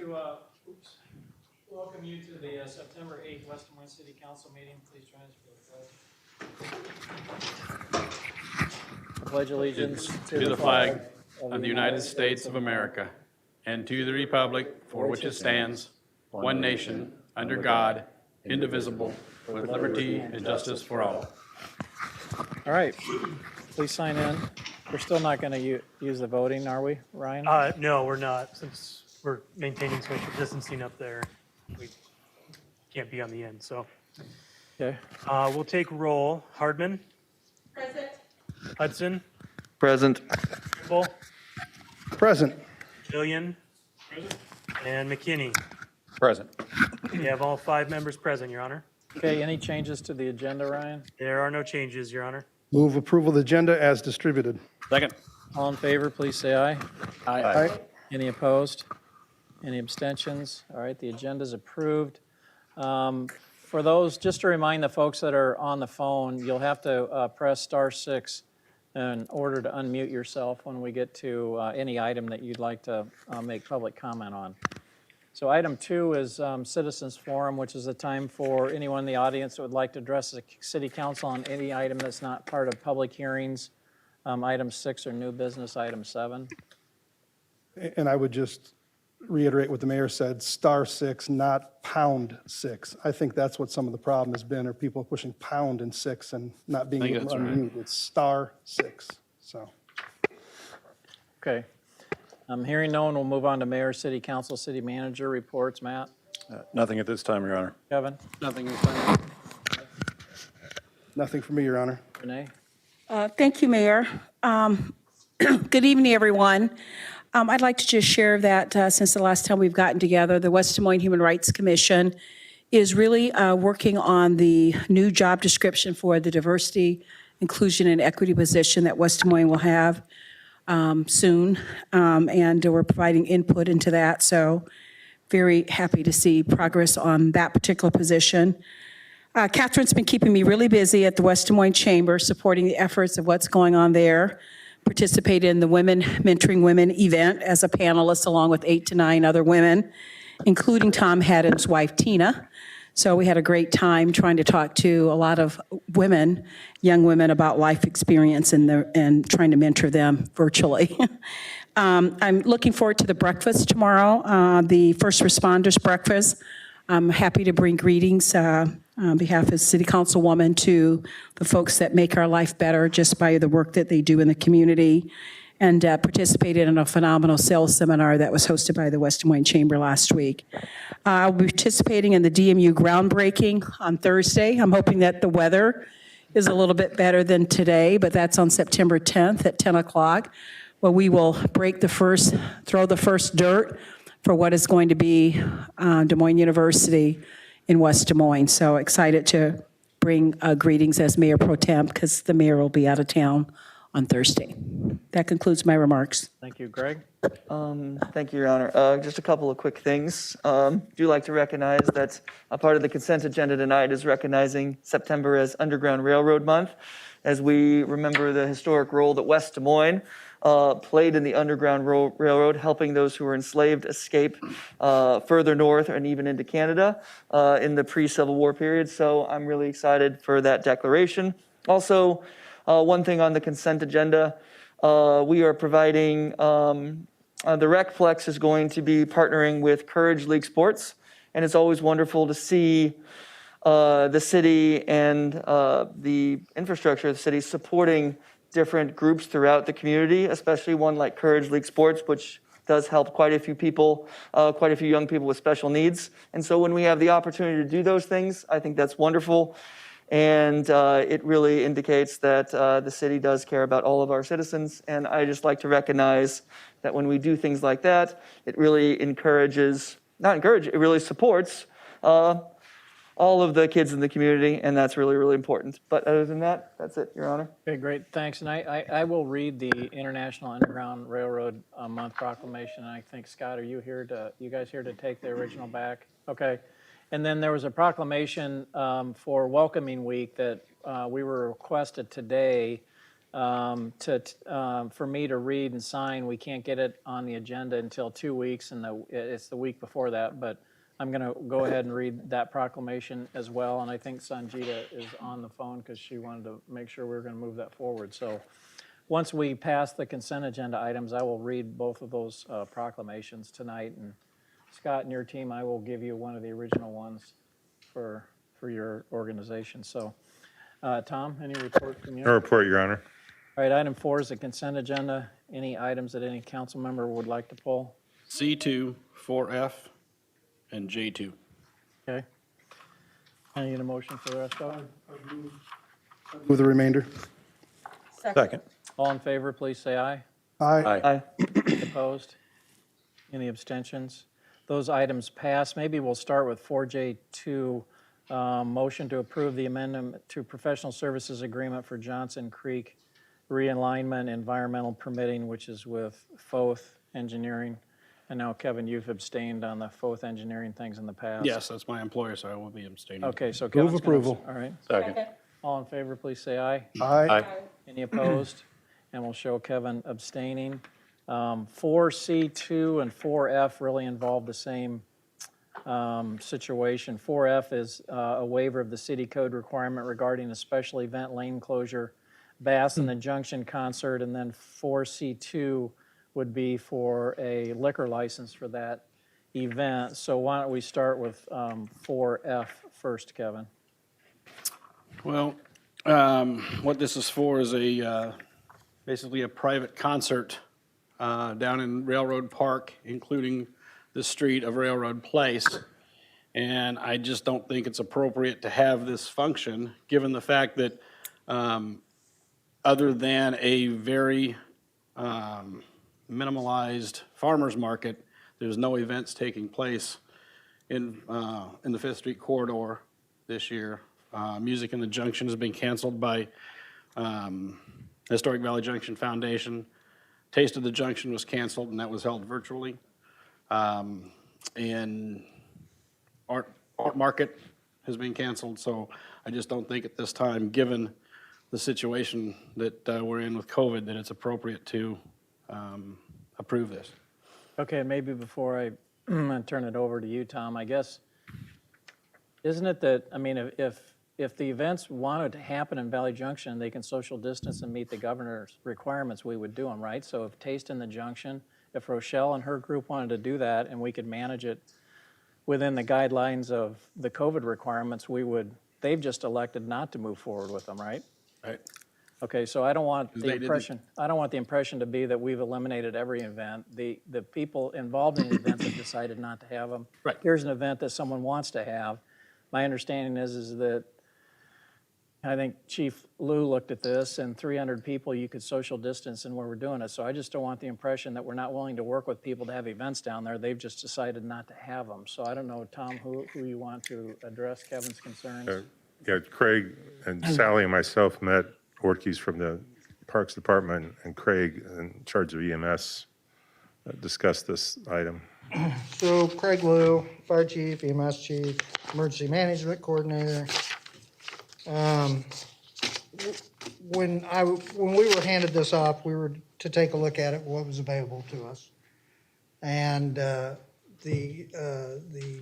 to welcome you to the September 8th West Des Moines City Council meeting. Please join us for the pledge. I pledge allegiance to the flag of the United States of America and to the republic for which it stands, one nation, under God, indivisible, with liberty and justice for all. All right, please sign in. We're still not going to use the voting, are we, Ryan? No, we're not. Since we're maintaining social distancing up there, we can't be on the end. So Okay. we'll take roll. Hardman, Present. Hudson, Present. Kimball, Present. Jillian, and McKinney. Present. We have all 5 members present, Your Honor. Okay, any changes to the agenda, Ryan? There are no changes, Your Honor. Move approval of the agenda as distributed. Second. All in favor, please say aye. Aye. Any opposed? Any abstentions? All right, the agenda is approved. For those, just to remind the folks that are on the phone, you'll have to press *6 in order to unmute yourself when we get to any item that you'd like to make public comment on. So item 2 is Citizens Forum, which is a time for anyone in the audience that would like to address the City Council on any item that's not part of public hearings. Item 6 or new business, item 7. And I would just reiterate what the mayor said, *6, not #6. I think that's what some of the problem has been, are people pushing pound and 6 and not being able to unmute. It's *6, so. Okay. Hearing no one, we'll move on to Mayor, City Council, City Manager reports. Matt? Nothing at this time, Your Honor. Kevin? Nothing is done. Nothing for me, Your Honor. Renee? Thank you, Mayor. Good evening, everyone. I'd like to just share that since the last time we've gotten together, the West Des Moines Human Rights Commission is really working on the new job description for the diversity, inclusion, and equity position that West Des Moines will have soon, and we're providing input into that. So very happy to see progress on that particular position. Catherine's been keeping me really busy at the West Des Moines Chamber, supporting the efforts of what's going on there. Participated in the Women Mentoring Women event as a panelist along with 8 to 9 other women, including Tom Haddon's wife, Tina. So we had a great time trying to talk to a lot of women, young women, about life experience and trying to mentor them virtually. I'm looking forward to the breakfast tomorrow, the first responders breakfast. I'm happy to bring greetings on behalf of City Councilwoman to the folks that make our life better just by the work that they do in the community, and participated in a phenomenal sales seminar that was hosted by the West Des Moines Chamber last week. I'll be participating in the DMU groundbreaking on Thursday. I'm hoping that the weather is a little bit better than today, but that's on September 10th at 10 o'clock, where we will throw the first dirt for what is going to be Des Moines University in West Des Moines. So excited to bring greetings as Mayor Pro Tem, because the mayor will be out of town on Thursday. That concludes my remarks. Thank you. Greg? Thank you, Your Honor. Just a couple of quick things. Do like to recognize that a part of the consent agenda tonight is recognizing September as Underground Railroad Month, as we remember the historic role that West Des Moines played in the Underground Railroad, helping those who were enslaved escape further north and even into Canada in the pre-Civil War period. So I'm really excited for that declaration. Also, one thing on the consent agenda, we are providing, the Recplex is going to be partnering with Courage League Sports, and it's always wonderful to see the city and the infrastructure of the city supporting different groups throughout the community, especially one like Courage League Sports, which does help quite a few people, quite a few young people with special needs. And so when we have the opportunity to do those things, I think that's wonderful. And it really indicates that the city does care about all of our citizens. And I just like to recognize that when we do things like that, it really it really supports all of the kids in the community, and that's really, really important. But other than that, that's it, Your Honor. Okay, great, thanks. And I will read the International Underground Railroad Month proclamation. And I think, Scott, are you guys here to take the original back? Okay. And then there was a proclamation for Welcoming Week that we were requested today for me to read and sign. We can't get it on the agenda until 2 weeks, and it's the week before that. But I'm going to go ahead and read that proclamation as well. And I think Sanjita is on the phone because she wanted to make sure we were going to move that forward. So once we pass the consent agenda items, I will read both of those proclamations tonight. And Scott and your team, I will give you one of the original ones for your organization. So, Tom, any report from you? No report, Your Honor. All right, item 4 is the consent agenda. Any items that any council member would like to pull? C2, 4F, and J2. Okay. I need a motion for the rest of them. Move the remainder. Second. All in favor, please say aye. Aye. Aye. Opposed? Any abstentions? Those items pass. Maybe we'll start with 4J2, motion to approve the amendment to professional services agreement for Johnson Creek realignment environmental permitting, which is with Foth Engineering. And now, Kevin, you've abstained on the Foth Engineering things in the past. Yes, that's my employer, so I will be abstaining. Okay, so Kevin's gonna- approval. All right. Second. All in favor, please say aye. Aye. Any opposed? And we'll show Kevin abstaining. 4C2 and 4F really involve the same situation. 4F is a waiver of the city code requirement regarding a special event lane closure, Bass and the Junction concert, and then 4C2 would be for a liquor license for that event. So why don't we start with 4F first, Kevin? Well, what this is for is basically a private concert down in Railroad Park, including the street of Railroad Place. And I just don't think it's appropriate to have this function, given the fact that other than a very minimalized farmer's market, there's no events taking place in the Fifth Street corridor this year. Music in the Junction has been canceled by Historic Valley Junction Foundation. Taste of the Junction was canceled, and that was held virtually. And Art Market has been canceled, so I just don't think at this time, given the situation that we're in with COVID, that it's appropriate to approve this. Okay, maybe before I turn it over to you, Tom, I guess, isn't it that, I mean, if the events wanted to happen in Valley Junction, they can social distance and meet the governor's requirements, we would do them, right? So if Taste in the Junction, if Rochelle and her group wanted to do that and we could manage it within the guidelines of the COVID requirements, we would, they've just elected not to move forward with them, right? Right. Okay, so I don't want They the didn't- impression, I don't want the impression to be that we've eliminated every event. The people involved in the events have decided not to have them. Right. Here's an event that someone wants to have. My understanding is that, I think Chief Lou looked at this, and 300 people you could social distance and where we're doing it. So I just don't want the impression that we're not willing to work with people to have events down there. They've just decided not to have them. So I don't know, Tom, who you want to address Kevin's concerns? Yeah, Craig and Sally and myself met Ortiz from the Parks Department, and Craig, in charge of EMS, discussed this item. So Craig Lou, Fire Chief, EMS Chief, Emergency Management Coordinator. When we were handed this off, we were to take a look at it, what was available to us. And the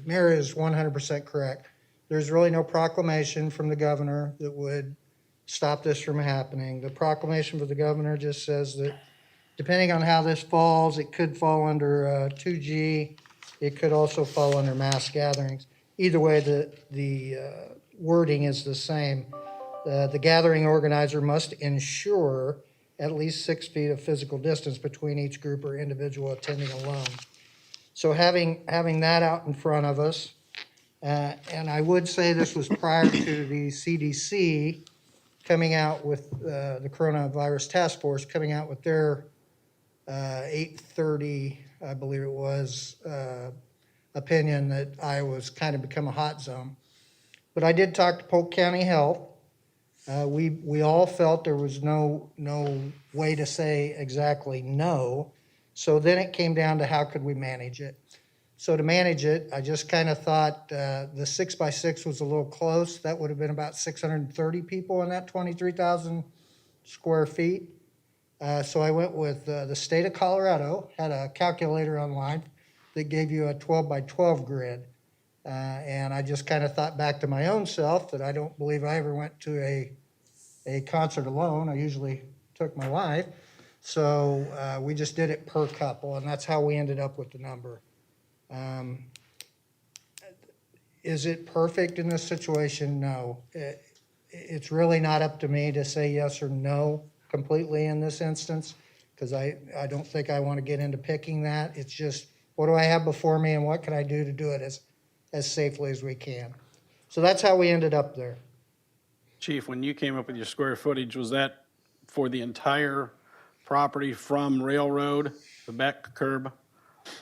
mayor is 100% correct. There's really no proclamation from the governor that would stop this from happening. The proclamation for the governor just says that depending on how this falls, it could fall under 2G. It could also fall under mass gatherings. Either way, the wording is the same. The gathering organizer must ensure at least 6 feet of physical distance between each group or individual attending alone. So having that out in front of us, and I would say this was prior to the CDC coming out with the coronavirus task force, coming out with their 8:30, I believe it was, opinion that Iowa's kind of become a hot zone. But I did talk to Polk County Health. We all felt there was no way to say exactly no. So then it came down to how could we manage it. So to manage it, I just kind of thought the 6x6 was a little close. That would have been about 630 people in that 23,000 square feet. So I went with the state of Colorado, had a calculator online that gave you a 12 by 12 grid. And I just kind of thought back to my own self that I don't believe I ever went to a concert alone. I usually took my wife. So we just did it per couple, and that's how we ended up with the number. Is it perfect in this situation? No. It's really not up to me to say yes or no completely in this instance, because I don't think I want to get into picking that. It's just, what do I have before me and what can I do to do it as safely as we can? So that's how we ended up there. Chief, when you came up with your square footage, was that for the entire property from Railroad, the back curb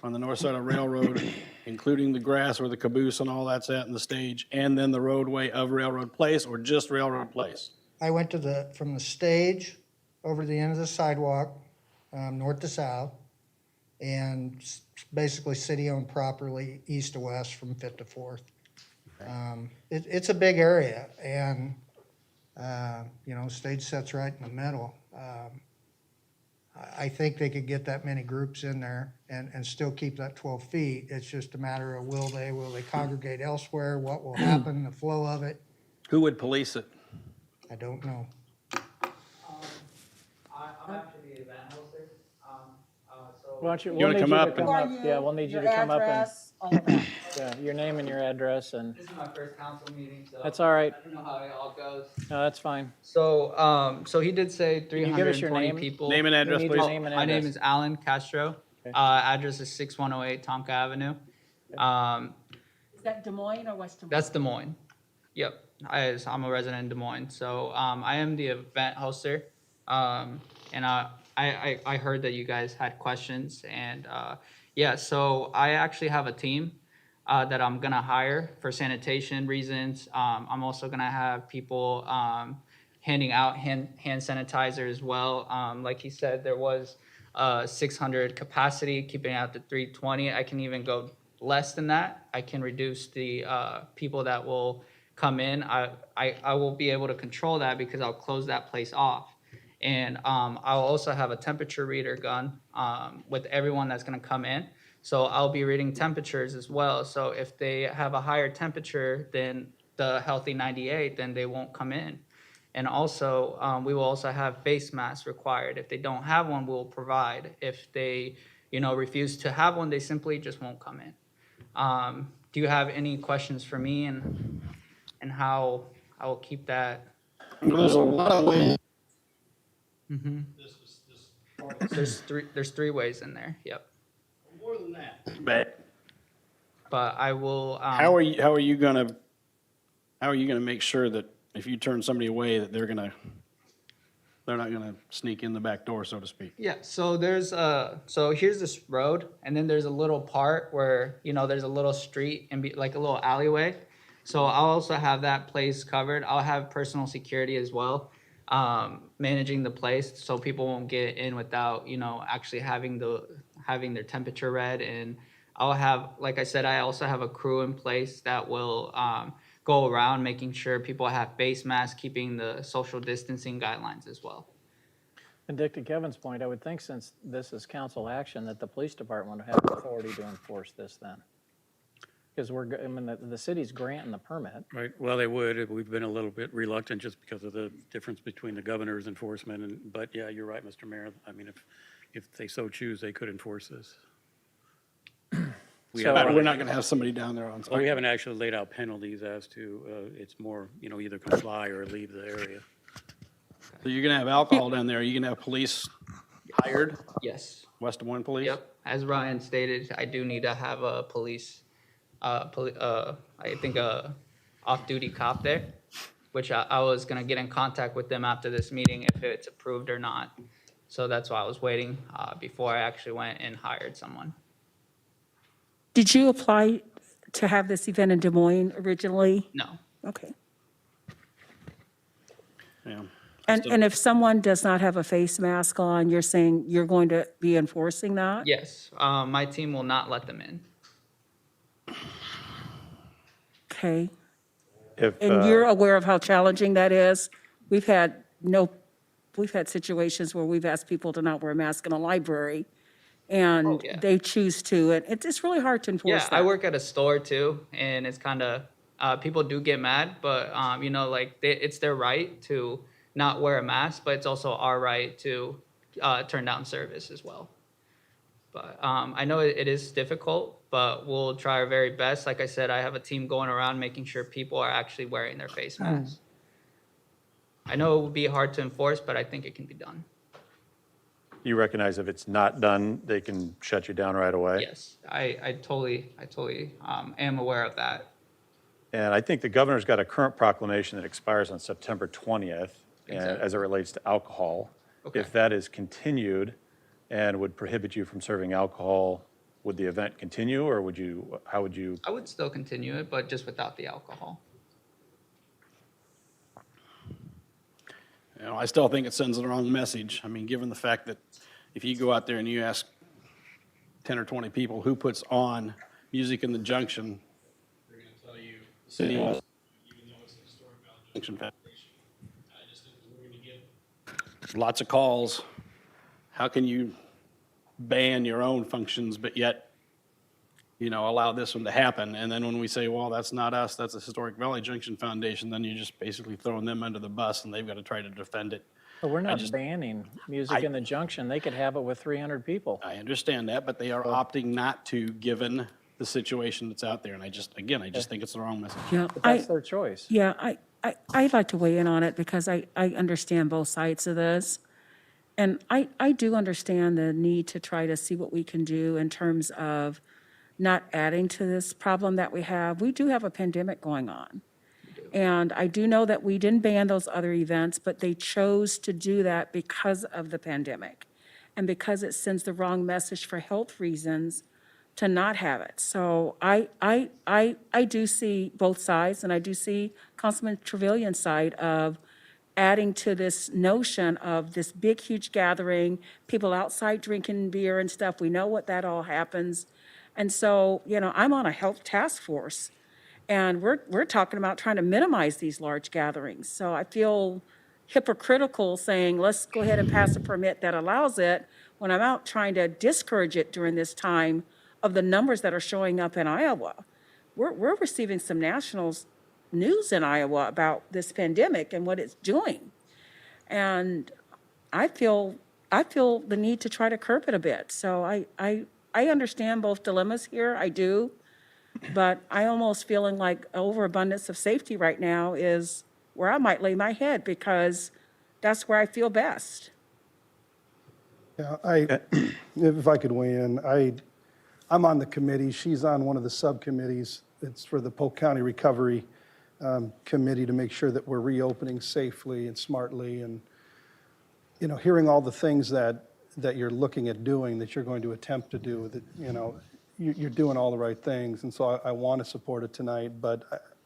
on the north side of Railroad, including the grass where the caboose and all that's at in the stage, and then the roadway of Railroad Place, or just Railroad Place? I went from the stage over to the end of the sidewalk, north to south, and basically city-owned property, east to west from Fifth to Fourth. It's a big area, and, stage sets right in the middle. I think they could get that many groups in there and still keep that 12 feet. It's just a matter of will they congregate elsewhere? What will happen, the flow of it? Who would police it? I don't know. I'm actually the event hoster. Why don't you, You we'll wanna need come you to up come and- up. Yeah, we'll need you to come up and, yeah, your name and your address, and, this is my first council meeting, so that's all right. I don't know how it all goes. No, that's fine. So he did say you give us your 320 name? people. Name and address, We need your please. name and My name address. is Alan Castro. Okay. Address is 6108 Tonka Avenue. Is that Des Moines or West Des Moines? That's Des Moines. Yep, I'm a resident in Des Moines. So I am the event hoster. And I heard that you guys had questions. And yeah, so I actually have a team that I'm going to hire for sanitation reasons. I'm also going to have people handing out hand sanitizer as well. Like he said, there was 600 capacity, keeping it at the 320. I can even go less than that. I can reduce the people that will come in. I will be able to control that because I'll close that place off. And I'll also have a temperature reader gun with everyone that's going to come in. So I'll be reading temperatures as well. So if they have a higher temperature than the healthy 98, then they won't come in. And also, we will also have face masks required. If they don't have one, we'll provide. If they, refuse to have one, they simply just won't come in. Do you have any questions for me and how I will keep that? There's a lot of ways. There's three ways in there. Yep. But But I will. how are you gonna make sure that if you turn somebody away, that they're not gonna sneak in the back door, so to speak? Yeah, so here's this road, and then there's a little part where, there's a little street and like a little alleyway. So I'll also have that place covered. I'll have personal security as well, managing the place so people won't get in without, actually having their temperature read. And I'll have, like I said, I also have a crew in place that will go around making sure people have face masks, keeping the social distancing guidelines as well. And Dick, to Kevin's point, I would think since this is council action, that the police department would have authority to enforce this then. Because the city's granting the permit. Right, well, they would. We've been a little bit reluctant just because of the difference between the governor's enforcement but yeah, you're right, Mr. Mayor. I mean, if they so choose, they could enforce this. So- But we're not gonna have somebody down there on Well, we site. haven't actually laid out penalties as to, it's more, either comply or leave the area. So you're gonna have alcohol down there. You're gonna have police hired, Yes. West Des Moines police? Yep. As Ryan stated, I do need to have a police, I think a off-duty cop there, which I was gonna get in contact with them after this meeting if it's approved or not. So that's why I was waiting before I actually went and hired someone. Did you apply to have this event in Des Moines originally? No. Okay. Yeah. And if someone does not have a face mask on, you're saying you're going to be enforcing that? Yes, my team will not let them in. Okay. If, And you're aware of how challenging that is? We've had no we've had situations where we've asked people to not wear a mask in a library, and yeah. they choose to, and it's really hard to enforce Yeah, that. I work at a store too, and it's kind of people do get mad, but like it's their right to not wear a mask, but it's also our right to turn down service as well. But I know it is difficult, but we'll try our very best. Like I said, I have a team going around making sure people are actually wearing their face masks. I know it would be hard to enforce, but I think it can be done. You recognize if it's not done, they can shut you down right away? Yes, I totally am aware of that. And I think the governor's got a current proclamation that expires on September 20th Exactly. as it relates to alcohol. Okay. If that is continued and would prohibit you from serving alcohol, would the event continue, or how would you? I would still continue it, but just without the alcohol. I still think it sends the wrong message. I mean, given the fact that if you go out there and you ask 10 or 20 people who puts on music in the Junction, they're going to tell you the city, even though it's the Historic Valley Junction Foundation. I just think we're going to get lots of calls. How can you ban your own functions, but yet, allow this one to happen? And then when we say, well, that's not us, that's the Historic Valley Junction Foundation, then you're just basically throwing them under the bus and they've got to try to defend it. But we're not banning music in the Junction. They could have it with 300 people. I understand that, but they are opting not to, given the situation that's out there. And I just think it's the wrong message. Yeah, But that's their choice. Yeah, I'd like to weigh in on it because I understand both sides of this. And I do understand the need to try to see what we can do in terms of not adding to this problem that we have. We do have a pandemic going on. And I do know that we didn't ban those other events, but they chose to do that because of the pandemic and because it sends the wrong message for health reasons to not have it. So I do see both sides, and I do see Councilman Trevillion's side of adding to this notion of this big, huge gathering, people outside drinking beer and stuff. We know what that all happens. And so, I'm on a health task force, and we're talking about trying to minimize these large gatherings. So I feel hypocritical saying, let's go ahead and pass a permit that allows it when I'm out trying to discourage it during this time of the numbers that are showing up in Iowa. We're receiving some national news in Iowa about this pandemic and what it's doing. And I feel the need to try to curb it a bit. So I understand both dilemmas here, I do, but I almost feeling like overabundance of safety right now is where I might lay my head because that's where I feel best. Yeah, if I could weigh in, I'm on the committee. She's on one of the subcommittees. It's for the Polk County Recovery Committee to make sure that we're reopening safely and smartly. And, hearing all the things that you're looking at doing, that you're going to attempt to do, that, you're doing all the right things. And so I want to support it tonight, but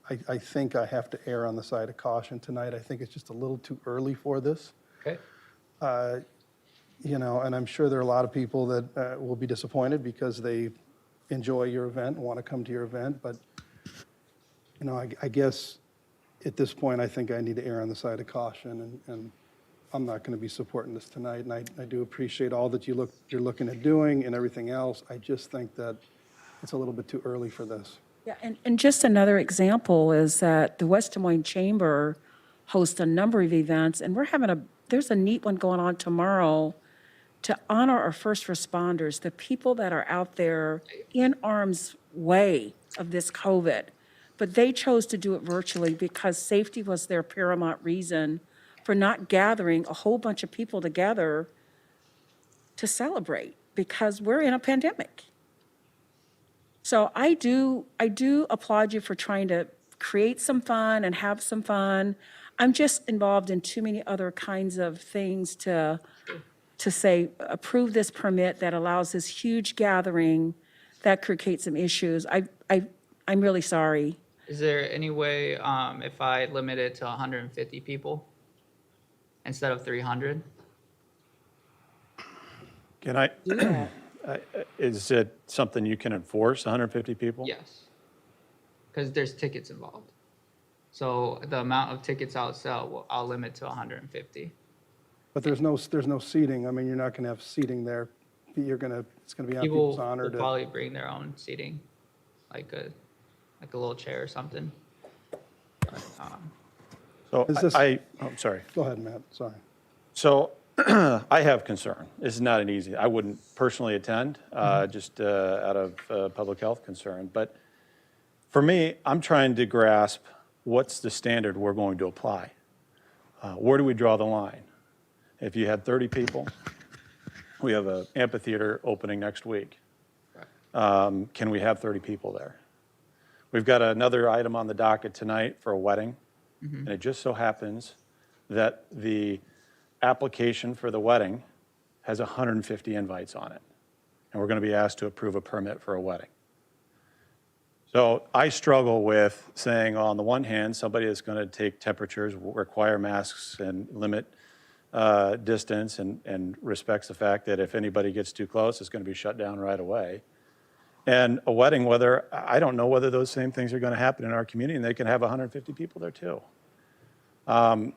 I think I have to err on the side of caution tonight. I think it's just a little too early for this. Okay. And I'm sure there are a lot of people that will be disappointed because they enjoy your event and want to come to your event. But, I guess at this point, I think I need to err on the side of caution, and I'm not going to be supporting this tonight. And I do appreciate all that you're looking at doing and everything else. I just think that it's a little bit too early for this. Yeah, and just another example is that the West Des Moines Chamber hosts a number of events, and there's a neat one going on tomorrow to honor our first responders, the people that are out there in harm's way of this COVID. But they chose to do it virtually because safety was their paramount reason for not gathering a whole bunch of people together to celebrate, because we're in a pandemic. So I do applaud you for trying to create some fun and have some fun. I'm just involved in too many other kinds of things to say, approve this permit that allows this huge gathering that could create some issues. I'm really sorry. Is there any way if I limit it to 150 people instead of 300? Can I, is it something you can enforce, 150 people? Yes, because there's tickets involved. So the amount of tickets I'll sell, I'll limit to 150. But there's no seating. I mean, you're not going to have seating there. It's going to be on People people's honor will to. probably bring their own seating, like a little chair or something. But, So Is this- I'm sorry. Go ahead, Matt, sorry. So I have concern. This is not an easy, I wouldn't personally attend, just out of public health concern. But for me, I'm trying to grasp what's the standard we're going to apply. Where do we draw the line? If you had 30 people, we have an amphitheater opening next week. Can we have 30 people there? We've got another item on the docket tonight for a wedding. And it just so happens that the application for the wedding has 150 invites on it. And we're going to be asked to approve a permit for a wedding. So I struggle with saying, on the one hand, somebody is going to take temperatures, require masks, and limit distance, and respects the fact that if anybody gets too close, it's going to be shut down right away. And a wedding, I don't know whether those same things are going to happen in our community, and they can have 150 people there too. By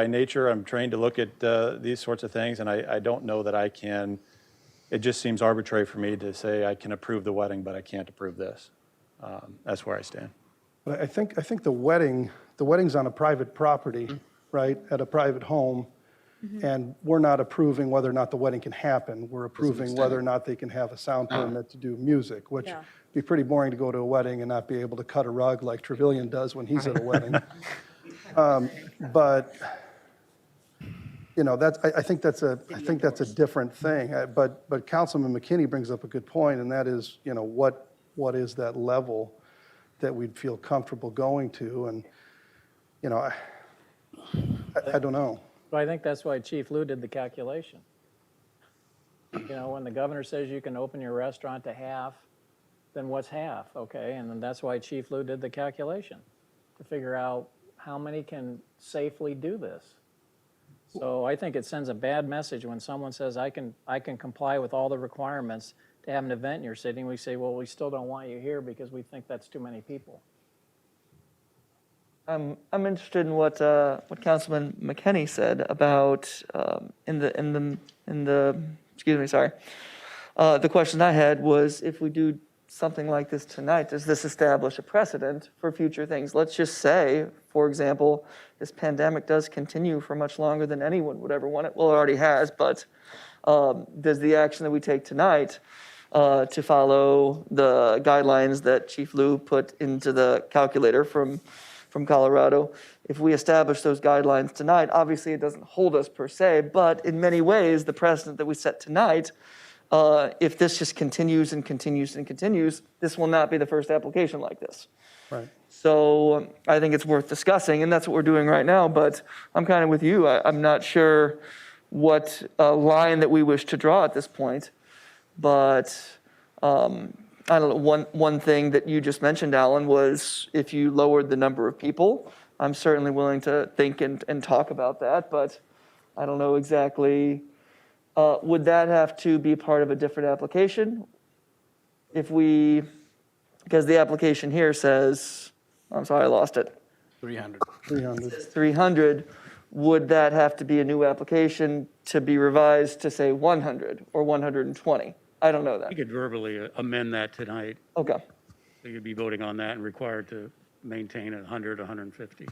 nature, I'm trained to look at these sorts of things, and I don't know that I can. It just seems arbitrary for me to say I can approve the wedding, but I can't approve this. That's where I stand. But I think the wedding's on a private property, right, at a private home, and we're not approving whether or not the wedding can happen. We're approving whether or not they can have a sound permit to do music, which would be pretty boring to go to a wedding and not be able to cut a rug like Trevelyan does when he's at a wedding. But I think that's a different thing. But Councilman McKinney brings up a good point, and that is, what is that level that we'd feel comfortable going to? And I don't know. Well, I think that's why Chief Lou did the calculation. When the governor says you can open your restaurant to half, then what's half? Okay, and then that's why Chief Lou did the calculation, to figure out how many can safely do this. So I think it sends a bad message when someone says, I can comply with all the requirements to have an event in your city, and we say, well, we still don't want you here because we think that's too many people. I'm interested in what Councilman McKinney said about the question I had was, if we do something like this tonight, does this establish a precedent for future things? Let's just say, for example, this pandemic does continue for much longer than anyone would ever want it. Well, it already has, but does the action that we take tonight to follow the guidelines that Chief Lou put into the calculator from Colorado, if we establish those guidelines tonight, obviously it doesn't hold us per se, but in many ways, the precedent that we set tonight, if this just continues and continues and continues, this will not be the first application like this. Right. So I think it's worth discussing, and that's what we're doing right now, but I'm kind of with you. I'm not sure what line that we wish to draw at this point, but I don't know, one thing that you just mentioned, Alan, was if you lowered the number of people, I'm certainly willing to think and talk about that, but I don't know exactly, would that have to be part of a different application? Because the application here says, I'm sorry, I lost it. 300. 300, would that have to be a new application to be revised to say 100 or 120? I don't know that. We could verbally amend that tonight. Okay. So you'd be voting on that and required to maintain 100, 150.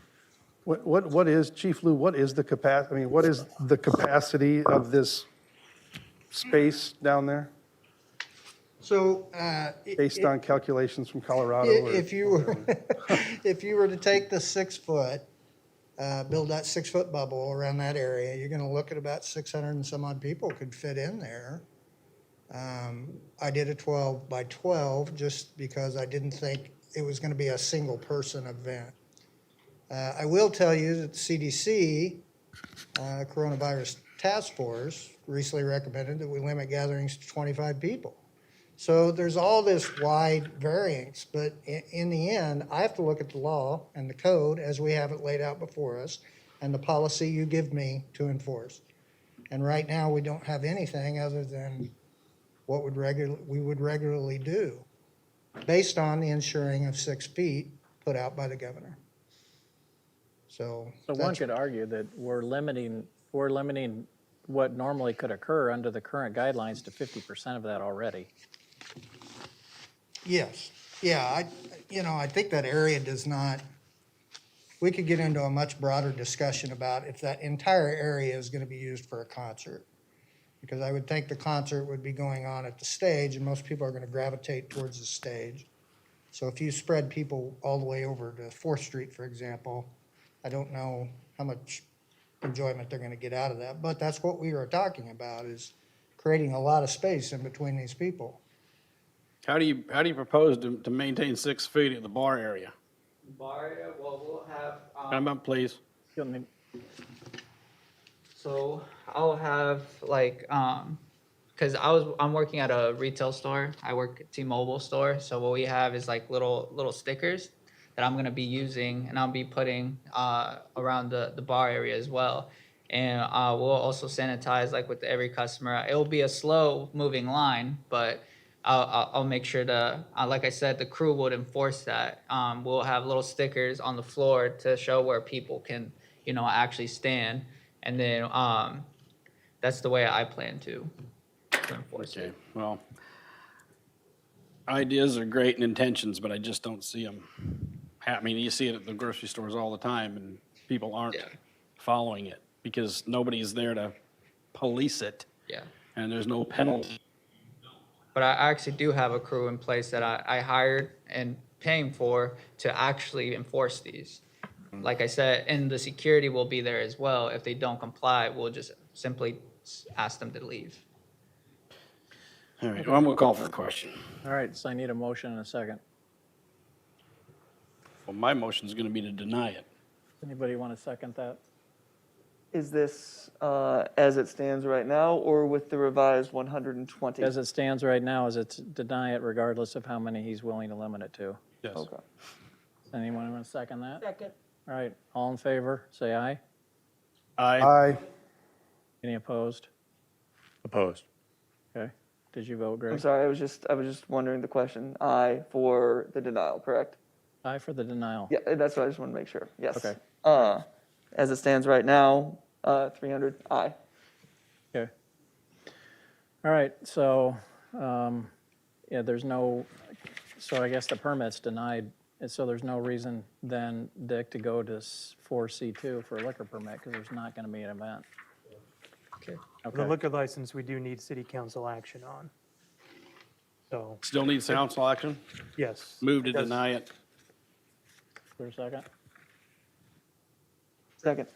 What is, Chief Lou, what is the capacity, I mean, what is the capacity of this space down there, So, based on calculations from Colorado? or- if you were to take the 6 foot, build that 6 foot bubble around that area, you're gonna look at about 600 and some odd people could fit in there. I did a 12 by 12 just because I didn't think it was gonna be a single person event. I will tell you that the CDC, Coronavirus Task Force, recently recommended that we limit gatherings to 25 people. So there's all this wide variance, but in the end, I have to look at the law and the code as we have it laid out before us, and the policy you give me to enforce. And right now, we don't have anything other than what we would regularly do, based on the ensuring of 6 feet put out by the governor. So So one could argue that we're limiting we're limiting what normally could occur under the current guidelines to 50% of that already. Yes, yeah, I think that area does not, we could get into a much broader discussion about if that entire area is gonna be used for a concert. Because I would think the concert would be going on at the stage, and most people are gonna gravitate towards the stage. So if you spread people all the way over to Fourth Street, for example, I don't know how much enjoyment they're gonna get out of that. But that's what we were talking about, is creating a lot of space in between these people. How do you propose to maintain 6 feet at the bar area? Bar area, well, we'll have, Come up, please. You'll need- so I'll have like, cause I'm working at a retail store. I work at T-Mobile store. So what we have is like little stickers that I'm gonna be using, and I'll be putting, around the bar area as well. And, we'll also sanitize like with every customer. It'll be a slow moving line, but I'll make sure to, like I said, the crew would enforce that. We'll have little stickers on the floor to show where people can, actually stand. And then that's the way I plan to enforce Okay, it. well, ideas are great and intentions, but I just don't see them happening. You see it at the grocery stores all the time, and people aren't Yeah. following it because nobody's there to police it, Yeah. and there's no penalty. But I actually do have a crew in place that I hired and paying for to actually enforce these. Like I said, and the security will be there as well. If they don't comply, we'll just simply ask them to leave. All right, well, I'm gonna call for the question. All right, so I need a motion and a second. Well, my motion is gonna be to deny it. Anybody want to second that? Is this as it stands right now, or with the revised 120? As it stands right now, is it to deny it regardless of how many he's willing to limit it to? Yes. Okay. Anyone want to second that? Second. All right, all in favor, say aye. Aye. Any opposed? Opposed. Okay, did you vote, I'm Greg? sorry, I was just wondering the question. Aye for the denial, correct? Aye for the denial. Yeah, that's what I just want to make sure. Yes. Okay. As it stands right now, 300, aye. Okay. All right, so, yeah, so I guess the permit's denied, and so there's no reason then, Dick, to go to 4C2 for a liquor permit, because there's not going to be an event. Okay. The Okay, liquor license, we do need city council action on. So, Still needs council action? yes. Move to Does- deny it. for a second. Second.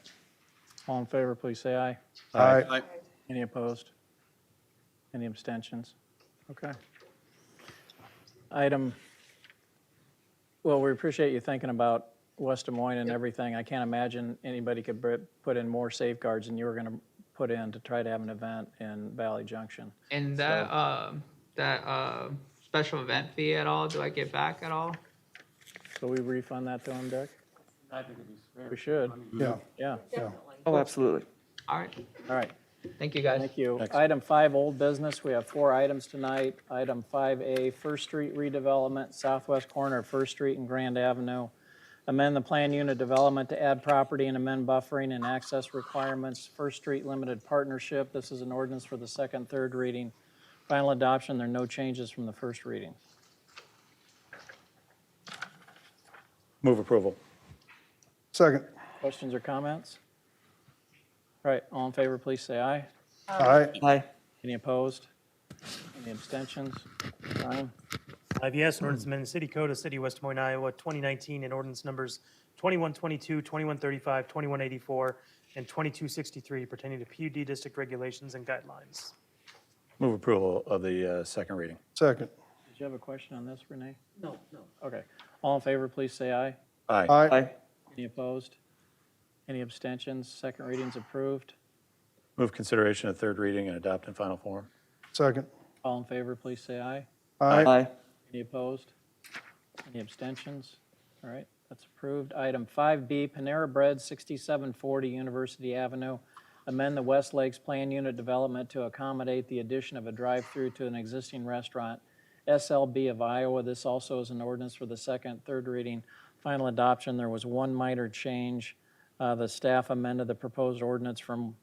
All in favor, please say aye. Aye. Any opposed? Any abstentions? Okay. Well, we appreciate you thinking about West Des Moines and everything. I can't imagine anybody could put in more safeguards than you were going to put in to try to have an event in Valley Junction. And that special event fee at all, do I get back at all? So we refund that to him, Dick? We should, Yeah. yeah. Oh, absolutely. All right, All right, thank you, guys. thank you. Item 5, old business, we have 4 items tonight. Item 5A, First Street redevelopment, southwest corner of First Street and Grand Avenue. Amend the plan unit development to add property and amend buffering and access requirements. First Street Limited Partnership, this is an ordinance for the second, third reading. Final adoption, there are no changes from the first reading. Move approval. Second. Questions or comments? All right, all in favor, please say aye. Aye. Aye. Any opposed? Any abstentions? Brian? 5 yes, an ordinance amending the city code of City of West Des Moines, Iowa, 2019, and ordinance numbers 2122, 2135, 2184, and 2263 pertaining to PUD district regulations and guidelines. Move approval of the second reading. Second. Did you have a question on this, Renee? No. Okay. All in favor, please say aye. Aye. Aye. Aye. Any opposed? Any abstentions? Second reading's approved. Move consideration of third reading and adopt in final form. Second. All in favor, please say aye. Aye. Aye. Any opposed? Any abstentions? All right, that's approved. Item 5B, Panera Bread, 6740 University Avenue. Amend the West Lakes Plan Unit Development to accommodate the addition of a drive-through to an existing restaurant. SLB of Iowa, this also is an ordinance for the second, third reading. Final adoption, there was one minor change. The staff amended the proposed ordinance from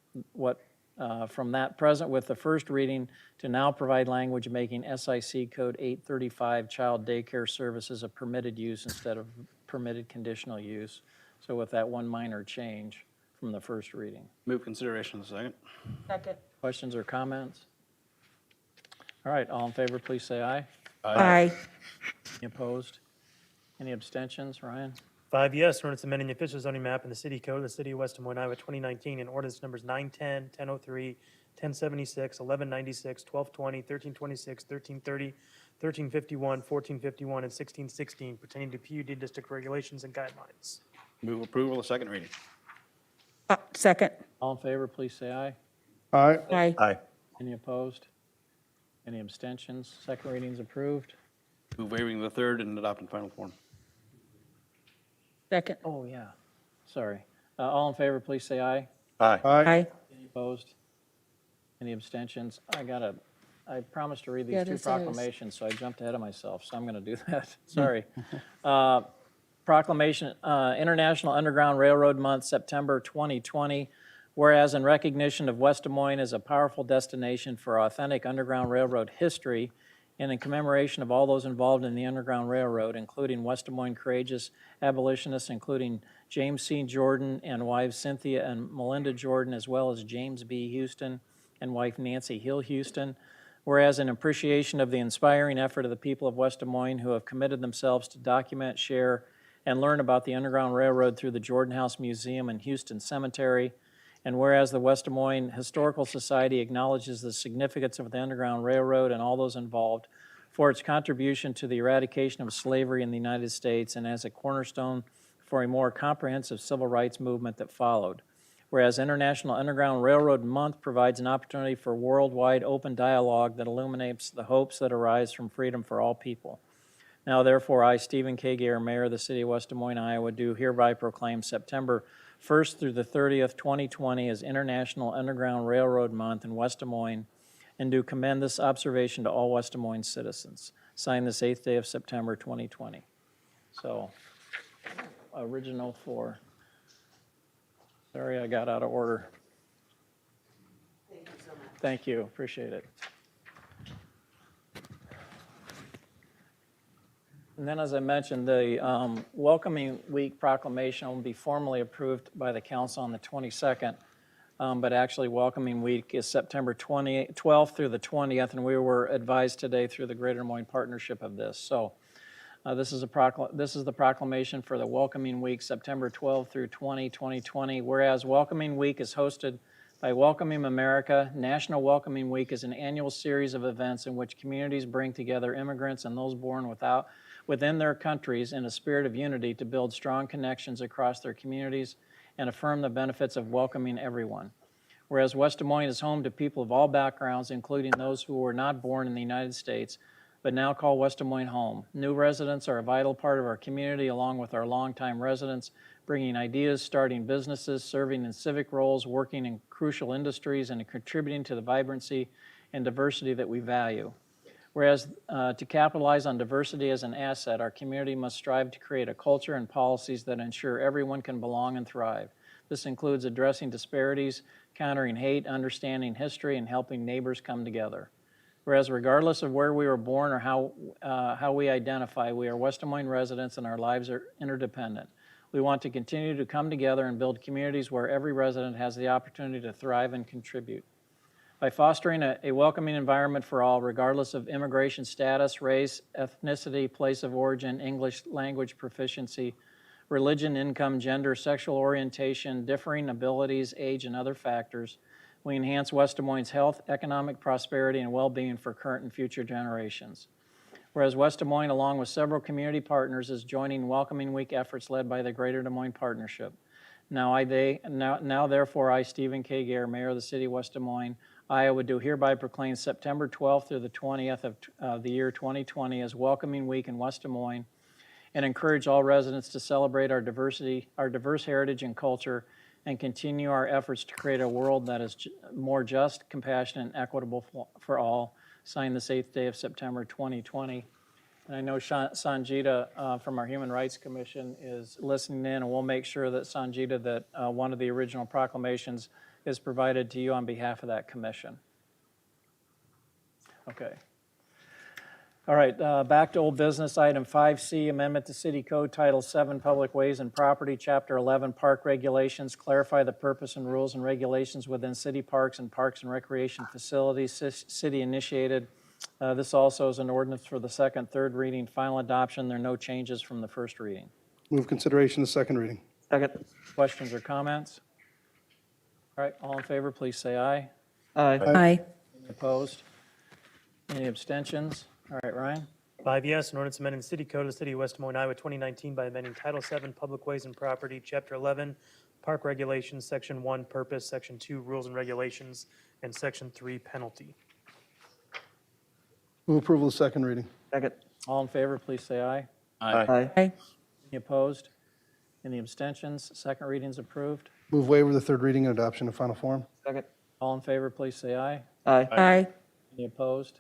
from that present with the first reading to now provide language making SIC Code 835 child daycare services a permitted use instead of permitted conditional use. So with that one minor change from the first reading. Move consideration of the second. Second. Questions or comments? All right, all in favor, please say aye. Aye. Any opposed? Any abstentions? Ryan? 5 yes, an ordinance amending the official zoning map in the city code of the city of West Des Moines, Iowa, 2019, and ordinance numbers 910, 1003, 1076, 1196, 1220, 1326, 1330, 1351, 1451, and 1616 pertaining to PUD district regulations and guidelines. Move approval of second reading. Second. All in favor, please say aye. Aye. Aye. Aye. Any opposed? Any abstentions? Second reading's approved. Move waiving the third and adopting final form. Second. Oh, yeah, sorry. All in favor, please say aye. Aye. Aye. Any opposed? Any abstentions? I promised to read Yeah, these two this is. proclamations, so I jumped ahead of myself, so I'm going to do that. Sorry. Proclamation, International Underground Railroad Month, September 2020. Whereas in recognition of West Des Moines as a powerful destination for authentic Underground Railroad history, and in commemoration of all those involved in the Underground Railroad, including West Des Moines courageous abolitionists, including James C. Jordan and wives Cynthia and Melinda Jordan, as well as James B. Houston and wife Nancy Hill Houston. Whereas in appreciation of the inspiring effort of the people of West Des Moines who have committed themselves to document, share, and learn about the Underground Railroad through the Jordan House Museum and Houston Cemetery. And whereas the West Des Moines Historical Society acknowledges the significance of the Underground Railroad and all those involved for its contribution to the eradication of slavery in the United States and as a cornerstone for a more comprehensive civil rights movement that followed. Whereas International Underground Railroad Month provides an opportunity for worldwide open dialogue that illuminates the hopes that arise from freedom for all people. Now, therefore, I, Stephen K. Gare, Mayor of the City of West Des Moines, Iowa, do hereby proclaim September 1st through the 30th, 2020 as International Underground Railroad Month in West Des Moines, and do commend this observation to all West Des Moines citizens. Signed this 8th day of September 2020. So, original 4. Sorry I got out of order. Thank you so much. Thank you, appreciate it. And then, as I mentioned, the Welcoming Week proclamation will be formally approved by the council on the 22nd, but actually Welcoming Week is September 12th through the 20th, and we were advised today through the Greater Des Moines partnership of this. So this is the proclamation for the Welcoming Week, September 12 through 2020. Whereas Welcoming Week is hosted by Welcoming America, National Welcoming Week is an annual series of events in which communities bring together immigrants and those born within their countries in a spirit of unity to build strong connections across their communities and affirm the benefits of welcoming everyone. Whereas West Des Moines is home to people of all backgrounds, including those who were not born in the United States, but now call West Des Moines home. New residents are a vital part of our community, along with our longtime residents, bringing ideas, starting businesses, serving in civic roles, working in crucial industries, and contributing to the vibrancy and diversity that we value. Whereas to capitalize on diversity as an asset, our community must strive to create a culture and policies that ensure everyone can belong and thrive. This includes addressing disparities, countering hate, understanding history, and helping neighbors come together. Whereas regardless of where we were born or how we identify, we are West Des Moines residents and our lives are interdependent. We want to continue to come together and build communities where every resident has the opportunity to thrive and contribute. By fostering a welcoming environment for all, regardless of immigration status, race, ethnicity, place of origin, English language proficiency, religion, income, gender, sexual orientation, differing abilities, age, and other factors, we enhance West Des Moines' health, economic prosperity, and well-being for current and future generations. Whereas West Des Moines, along with several community partners, is joining Welcoming Week efforts led by the Greater Des Moines Partnership. Now, therefore, I, Stephen K. Gare, Mayor of the City of West Des Moines, Iowa, do hereby proclaim September 12th through the 20th of the year 2020 as Welcoming Week in West Des Moines, and encourage all residents to celebrate our diverse heritage and culture, and continue our efforts to create a world that is more just, compassionate, and equitable for all. Signed this 8th day of September 2020. And I know Sanjita from our Human Rights Commission is listening in, and we'll make sure that, Sanjita, that one of the original proclamations is provided to you on behalf of that commission. Okay. All right, back to old business, item 5C, amendment to City Code Title 7, Public Ways and Property, Chapter 11, Park Regulations, clarify the purpose and rules and regulations within city parks and parks and recreation facilities, city initiated. This also is an ordinance for the second, third reading, final adoption. There are no changes from the first reading. Move consideration of second reading. Second. Questions or comments? All right, all in favor, please say aye. Aye. Aye. Any opposed? Any abstentions? All right, Ryan? 5 yes, an ordinance amending the city code of the city of West Des Moines, Iowa, 2019 by amending Title 7 Public Ways and Property, Chapter 11 Park Regulations, Section 1 Purpose, Section 2 Rules and Regulations, and Section 3 Penalty. Move approval of second reading. Second. All in favor, please say aye. Aye. Aye. Any opposed? Any abstentions? Second reading's approved. Move waiver of the third reading and adoption in final form. Second. All in favor, please say aye. Aye. Aye. Any opposed?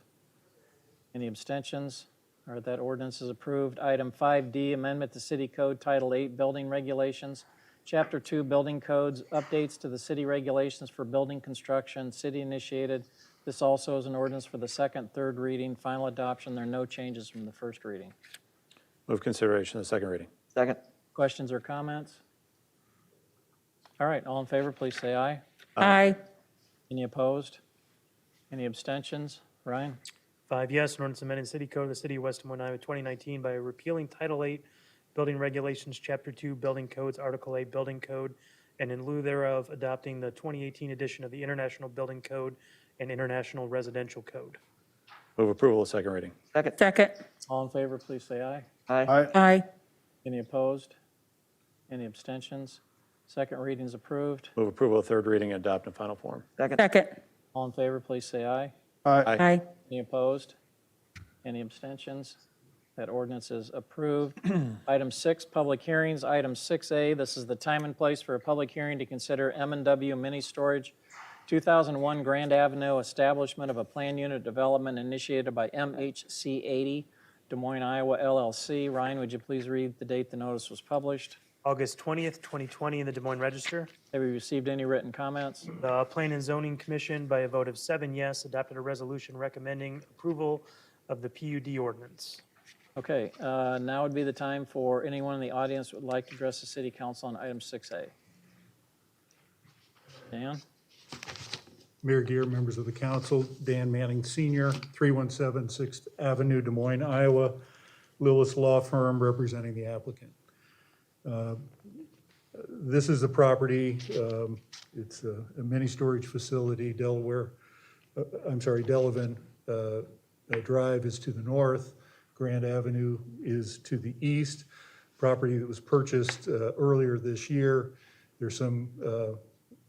Any abstentions? All right, that ordinance is approved. Item 5D, amendment to City Code Title 8, Building Regulations, Chapter 2, Building Codes, updates to the city regulations for building construction, city initiated. This also is an ordinance for the second, third reading, final adoption. There are no changes from the first reading. Move consideration of the second reading. Second. Questions or comments? All right, all in favor, please say aye. Aye. Any opposed? Any abstentions? Ryan? 5 yes, an ordinance amending the city code of the city of West Des Moines, Iowa, 2019 by repealing Title 8 Building Regulations, Chapter 2 Building Codes, Article 8 Building Code, and in lieu thereof, adopting the 2018 edition of the International Building Code and International Residential Code. Move approval of second reading. Second. Second. All in favor, please say aye. Aye. Aye. Aye. Any opposed? Any abstentions? Second reading is approved. Move approval of third reading and adopt in final form. Second. Second. All in favor, please say aye. Aye. Aye. Any opposed? Any abstentions? That ordinance is approved. Item 6, public hearings. Item 6A, this is the time and place for a public hearing to consider M&W Mini Storage, 2001 Grand Avenue, establishment of a planned unit development initiated by MHC 80, Des Moines, Iowa LLC. Ryan, would you please read the date the notice was published? August 20th, 2020 in the Des Moines Register. Have we received any written comments? The Plan and Zoning Commission, by a vote of 7 yes, adopted a resolution recommending approval of the PUD ordinance. Okay, now would be the time for anyone in the audience who would like to address the city council on item 6A. Dan? Mayor Gear, members of the council, Dan Manning Sr., 317 6th Avenue, Des Moines, Iowa, Lillis Law Firm representing the applicant. This is the property, it's a mini storage facility, Delavan Drive is to the north, Grand Avenue is to the east. Property that was purchased earlier this year. There's some,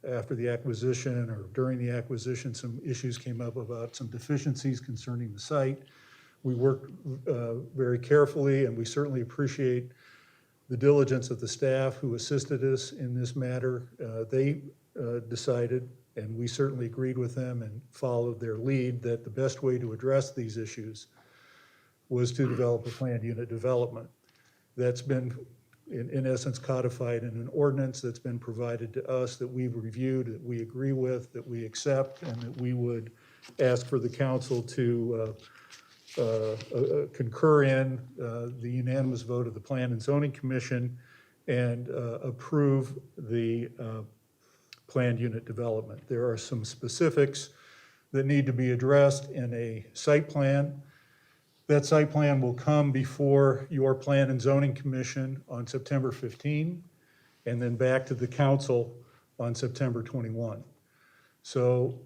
after the acquisition or during the acquisition, some issues came up about some deficiencies concerning the site. We worked very carefully, and we certainly appreciate the diligence of the staff who assisted us in this matter. They decided, and we certainly agreed with them and followed their lead, that the best way to address these issues was to develop a planned unit development. That's been, in essence, codified in an ordinance that's been provided to us that we've reviewed, that we agree with, that we accept, and that we would ask for the council to concur in the unanimous vote of the Plan and Zoning Commission and approve the planned unit development. There are some specifics that need to be addressed in a site plan. That site plan will come before your Plan and Zoning Commission on September 15, and then back to the council on September 21. So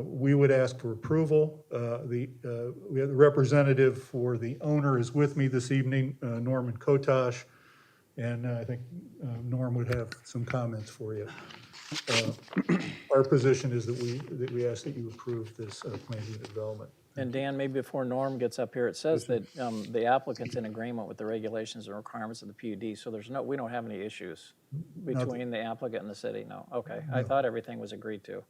we would ask for approval. We have the representative for the owner is with me this evening, Norman Kotosh, and I think Norm would have some comments for you. Our position is that we ask that you approve this planned unit development. And Dan, maybe before Norm gets up here, it says that the applicant's in agreement with the regulations and requirements of the PUD, so we don't have any issues between the applicant and the city, no? Okay, I thought everything was agreed to.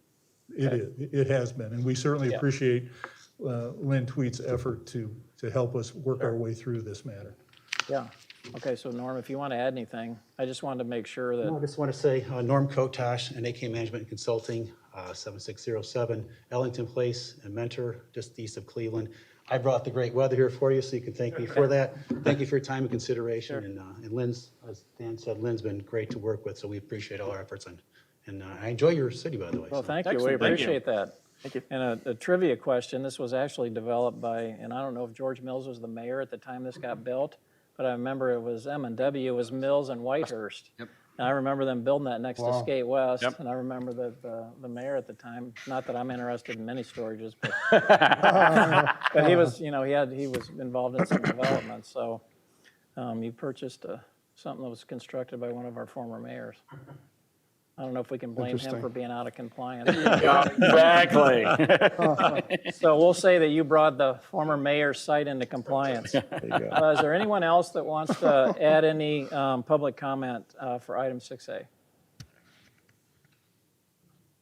It is, it has been, and we certainly Yeah. appreciate Lynn Tweet's effort to help us work our way through this matter. Yeah, okay, so Norm, if you want to add anything, I just wanted to make sure I that, just want to say, Norm Kotosh and AK Management Consulting, 7607 Ellington Place in Mentor, just east of Cleveland. I brought the great weather here for you, so you can thank me for that. Thank you for your time and consideration. And Lynn's, as Dan said, Lynn's been great to work with, so we appreciate all our efforts. And I enjoy your city, by the way. Well, so. thank you. We Excellent. Thank you. appreciate that. Thank you. And a trivia question, this was actually developed by, and I don't know if George Mills was the mayor at the time this got built, but I remember it was M&W, it was Mills and Whitehurst. Yep. And I remember them building that next to Wow. Skate West. Yep. And I remember that the mayor at the time, not that I'm interested in mini storages, but but he was, you know, he was involved in some development. So he purchased something that was constructed by one of our former mayors. I don't know if we can blame him Interesting. for being out of compliance. Exactly. So we'll say that you brought the former mayor's site into compliance. Is there anyone else that wants to add any public comment for item 6A?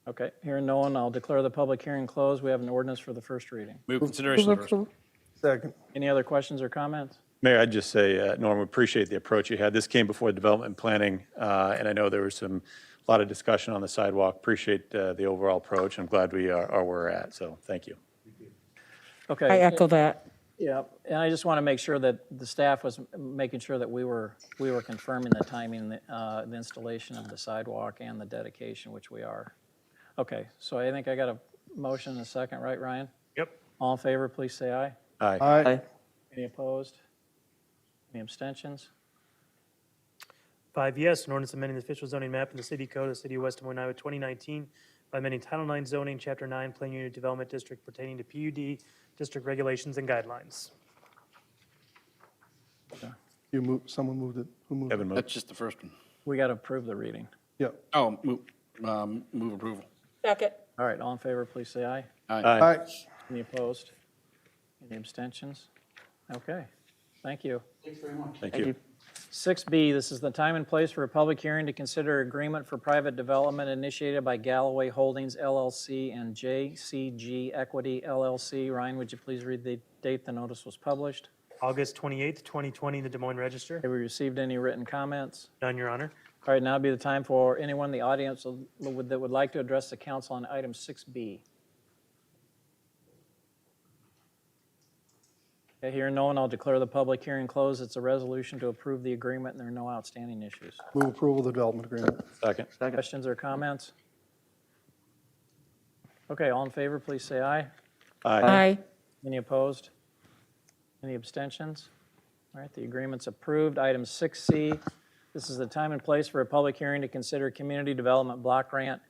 Okay, hearing no one, I'll declare the public hearing closed. We have an ordinance for the first reading. Move consideration first. Second. Any other questions or comments? Mayor, I'd just say, Norm, we appreciate the approach you had. This came before development and planning, and I know there was a lot of discussion on the sidewalk. Appreciate the overall approach. I'm glad we are where we're at, so thank you. Okay. I echo that. Yeah, and I just want to make sure that the staff was making sure that we were confirming the timing, the installation of the sidewalk and the dedication, which we are. Okay, so I think I got a motion and a second, right, Ryan? Yep. All in favor, please say aye. Aye. Aye. Any opposed? Any abstentions? 5 yes, an ordinance amending the official zoning map in the city code of the city of West Des Moines, Iowa, 2019 by amending Title IX zoning, Chapter 9, Plan Unit Development District pertaining to PUD, district regulations and guidelines. Someone moved it. Who moved it? Kevin moved. That's just the first one. We got to approve the reading. Yeah. Oh, move approval. Second. All right, all in favor, please say aye. Aye. Aye. Any opposed? Any abstentions? Okay, thank you. Thank you. 6B, this is the time and place for a public hearing to consider agreement for private development initiated by Galloway Holdings LLC and JCG Equity LLC. Ryan, would you please read the date the notice was published? August 28th, 2020, in the Des Moines Register. Have we received any written comments? None, Your Honor. All right, now would be the time for anyone in the audience that would like to address the council on item 6B. Okay, hearing no one, I'll declare the public hearing closed. It's a resolution to approve the agreement, and there are no outstanding issues. Move approval of the development agreement. Second. Questions or comments? Okay, all in favor, please say aye. Aye. Any opposed? Any abstentions? All right, the agreement's approved. Item 6C, this is the time and place for a public hearing to consider community development block grant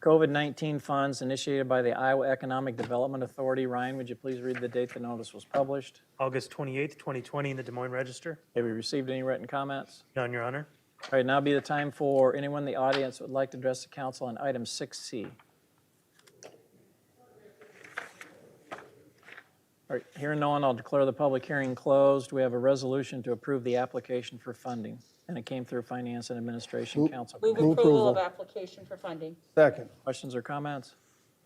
COVID-19 funds initiated by the Iowa Economic Development Authority. Ryan, would you please read the date the notice was published? August 28th, 2020, in the Des Moines Register. Have we received any written comments? None, Your Honor. All right, now be the time for anyone in the audience that would like to address the council on item 6C. All right, hearing no one, I'll declare the public hearing closed. We have a resolution to approve the application for funding, and it came through Finance and Administration Council. Move Move approval approval. of application for funding. Second. Questions or comments?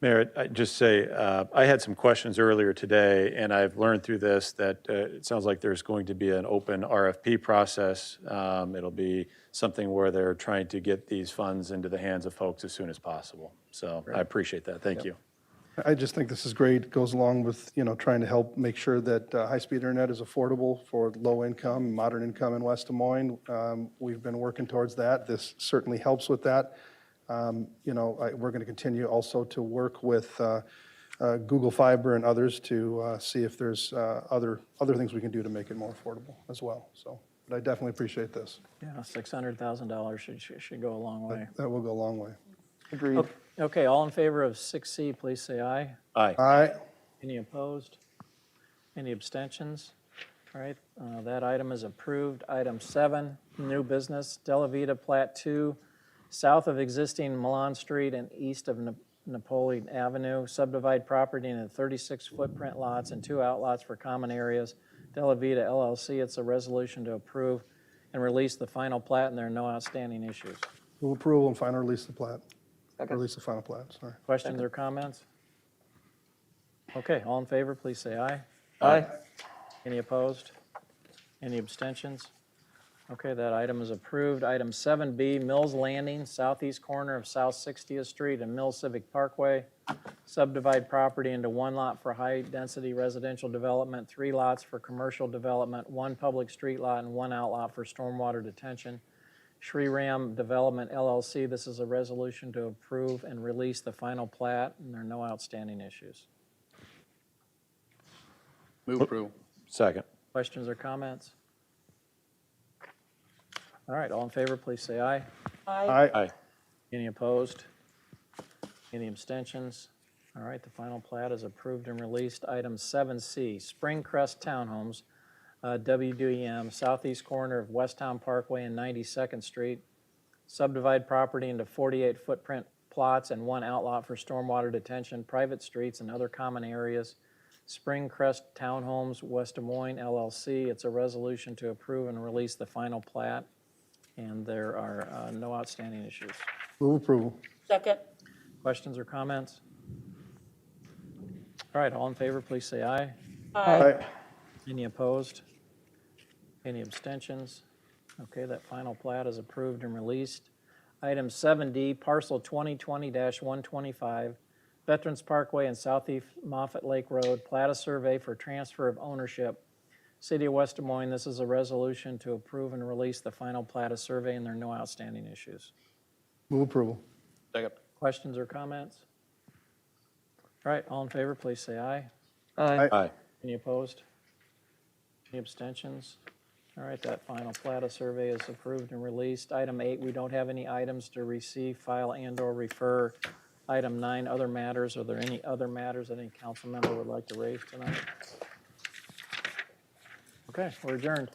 Mayor, I'd just say, I had some questions earlier today, and I've learned through this that it sounds like there's going to be an open RFP process. It'll be something where they're trying to get these funds into the hands of folks as soon as possible. So I appreciate that. Thank you. I just think this is great. It goes along with, trying to help make sure that high-speed internet is affordable for low-income, moderate income in West Des Moines. We've been working towards that. This certainly helps with that. We're going to continue also to work with Google Fiber and others to see if there's other things we can do to make it more affordable as well. So, but I definitely appreciate this. Yeah, $600,000 should go a long way. That will go a long way. Agreed. Okay, all in favor of 6C, please say aye. Aye. Aye. Any opposed? Any abstentions? All right, that item is approved. Item 7, new business, Della Vita Plat 2, south of existing Milan Street and east of Napoleon Avenue. Subdivide property into 36 footprint lots and 2 outlots for common areas. Della Vita LLC, it's a resolution to approve and release the final plat, and there are no outstanding issues. Move approval and final release the plat. Second. Release the final plat, sorry. Questions or comments? Okay, all in favor, please say aye. Aye. Any opposed? Any abstentions? Okay, that item is approved. Item 7B, Mills Landing, southeast corner of South 60th Street and Mills Civic Parkway. Subdivide property into 1 lot for high-density residential development, 3 lots for commercial development, 1 public street lot, and 1 outlot for stormwater detention. Shri Ram Development LLC, this is a resolution to approve and release the final plat, and there are no outstanding issues. Move approval. Second. Questions or comments? All right, all in favor, please say aye. Aye. Any opposed? Any abstentions? All right, the final plat is approved and released. Item 7C, Spring Crest Townhomes, WDM, southeast corner of Westtown Parkway and 92nd Street. Subdivide property into 48 footprint plots and 1 outlot for stormwater detention, private streets, and other common areas. Spring Crest Townhomes, West Des Moines LLC. It's a resolution to approve and release the final plat, and there are no outstanding issues. Move approval. Second. Questions or comments? All right, all in favor, please say aye. Aye. Any opposed? Any abstentions? Okay, that final plat is approved and released. Item 7D, parcel 2020-125, Veterans Parkway and Southeast Moffett Lake Road, plat of survey for transfer of ownership. City of West Des Moines, this is a resolution to approve and release the final plat of survey, and there are no outstanding issues. Move approval. Second. Questions or comments? All right, all in favor, please say aye. Aye. Aye. Any opposed? Any abstentions? All right, that final plat of survey is approved and released. Item 8, we don't have any items to receive, file, and/or refer. Item 9, other matters. Are there any other matters that any council member would like to raise tonight? Okay, we're adjourned.